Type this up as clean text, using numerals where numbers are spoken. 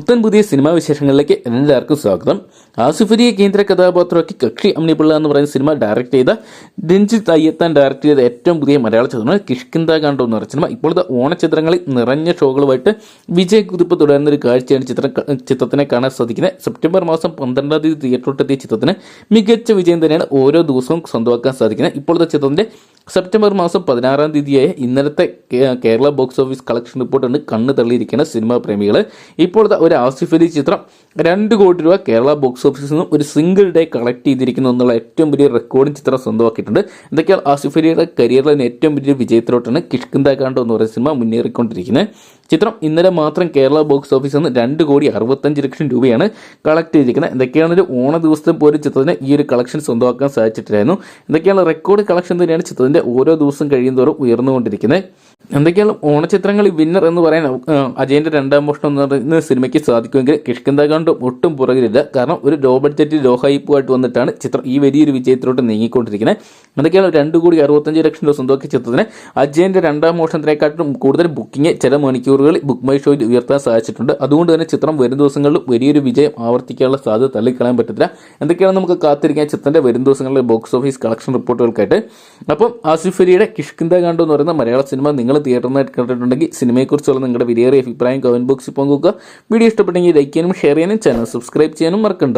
പുത്തൻ പുതിയ സിനിമാ വിശേഷങ്ങളിലേക്ക് എല്ലാവർക്കും സ്വാഗതം. ആസിഫ് അലിയെ കേന്ദ്ര കഥാപാത്രമാക്കി കക്ഷി അമ്നിപിള്ള എന്ന് പറയുന്ന സിനിമ ഡയറക്ട് ചെയ്ത രഞ്ജിത്ത് അയ്യത്താൻ ഡയറക്ട് ചെയ്ത ഏറ്റവും പുതിയ മലയാള ചിത്രമാണ് കിഷ്കിന്ധാ കാണ്ഡം എന്ന് പറയുന്ന സിനിമ. ഇപ്പോഴത്തെ ഓണച്ചിത്രങ്ങളിൽ നിറഞ്ഞ ഷോകളുമായിട്ട് വിജയ് കുതിപ്പ് തുടരുന്ന ഒരു കാഴ്ചയാണ് ചിത്രത്തിനെ കാണാൻ സാധിക്കുന്നത്. സെപ്റ്റംബർ മാസം 12-ാം തീയതി തിയേറ്ററിലെത്തിയ ചിത്രത്തിന് മികച്ച വിജയം തന്നെയാണ് ഓരോ ദിവസവും സ്വന്തമാക്കാൻ സാധിക്കുന്നത്. ഇപ്പോഴത്തെ ചിത്രത്തിന്റെ സെപ്റ്റംബർ മാസം 16-ാം തീയതിയായ ഇന്നലത്തെ കേരള ബോക്സ് ഓഫീസ് കളക്ഷൻ റിപ്പോർട്ടുണ്ട് കണ്ണ് തള്ളിയിരിക്കുന്ന സിനിമാ പ്രേമികൾ. ഇപ്പോഴത്തെ ഒരു ആസിഫ് അലി ചിത്രം 2 കോടി രൂപ കേരള ബോക്സ് ഓഫീസിൽ നിന്നും ഒരു സിംഗിൾ ഡേ കളക്ട് ചെയ്തിരിക്കുന്നു എന്നുള്ള ഏറ്റവും വലിയ റെക്കോർഡിംഗ് ചിത്രം സ്വന്തമാക്കിയിട്ടുണ്ട്. എന്തൊക്കെയാണ് ആസിഫ് അലിയുടെ കരിയറിലെ ഏറ്റവും വലിയ വിജയത്തിലോട്ടാണ് കിഷ്കിന്ധാ കാണ്ഡം എന്ന് പറയുന്ന സിനിമ മുന്നേറിക്കൊണ്ടിരിക്കുന്നത്. ചിത്രം ഇന്നലെ മാത്രം കേരള ബോക്സ് ഓഫീസിൽ നിന്ന് 2,65,00,000 രൂപയാണ് കളക്ട് ചെയ്തിരിക്കുന്നത്. എന്തൊക്കെയാണ് ഒരു ഓണ ദിവസത്തെ പോലും ചിത്രത്തിന് ഈ ഒരു കളക്ഷൻ സ്വന്തമാക്കാൻ സാധിച്ചിട്ടില്ലായിരുന്നു. എന്തൊക്കെയാണ് റെക്കോർഡ് കളക്ഷൻ തന്നെയാണ് ചിത്രത്തിന്റെ ഓരോ ദിവസം കഴിയുന്നതോറും ഉയർന്നുകൊണ്ടിരിക്കുന്നത്. എന്തൊക്കെയാണ് ഓണച്ചിത്രങ്ങളിൽ വിന്നർ എന്ന് പറയാൻ അജയന്റെ 2ാം മോഷണം എന്ന് പറയുന്ന സിനിമയ്ക്ക് സാധിക്കുമെങ്കിൽ കിഷ്കിന്ധാ കാണ്ഡം ഒട്ടും പുറകിലില്ല. കാരണം ഒരു ലോ ബഡ്ജറ്റ് ലോ ഹൈപ്പുമായിട്ട് വന്നിട്ടാണ് ചിത്രം ഈ വലിയൊരു വിജയത്തിലോട്ട് നീങ്ങിക്കൊണ്ടിരിക്കുന്നത്. എന്തൊക്കെയാണ് 2,65,00,000 രൂപ സ്വന്തമാക്കിയ ചിത്രത്തിന് അജയന്റെ 2ാം മോഷണത്തിനെക്കാട്ടും കൂടുതൽ ബുക്കിംഗ് ചില മണിക്കൂറുകളിൽ ബുക്ക് മൈ ഷോയിൽ ഉയർത്താൻ സാധിച്ചിട്ടുണ്ട്. അതുകൊണ്ട് തന്നെ ചിത്രം വരും ദിവസങ്ങളിൽ വലിയൊരു വിജയം ആവർത്തിക്കാനുള്ള സാധ്യത തള്ളിക്കളയാൻ പറ്റില്ല. എന്തൊക്കെയാണ് നമുക്ക് കാത്തിരിക്കാൻ ചിത്രത്തിന്റെ വരും ദിവസങ്ങളിലെ ബോക്സ് ഓഫീസ് കളക്ഷൻ റിപ്പോർട്ടുകൾക്കായിട്ട്. അപ്പം ആസിഫ് അലിയുടെ കിഷ്കിന്ധാ കാണ്ഡം എന്ന് പറയുന്ന മലയാള സിനിമ നിങ്ങൾ തിയേറ്ററിനായിട്ട് കണ്ടിട്ടുണ്ടെങ്കിൽ സിനിമയെക്കുറിച്ചുള്ള നിങ്ങളുടെ വിലയേറിയ അഭിപ്രായം കമന്റ് ബോക്സിൽ പങ്കുവെക്കുക. വീഡിയോ ഇഷ്ടപ്പെട്ടെങ്കിൽ ലൈക്ക് ചെയ്യാനും ഷെയർ ചെയ്യാനും ചാനൽ സബ്സ്ക്രൈബ് ചെയ്യാനും മറക്കണ്ട.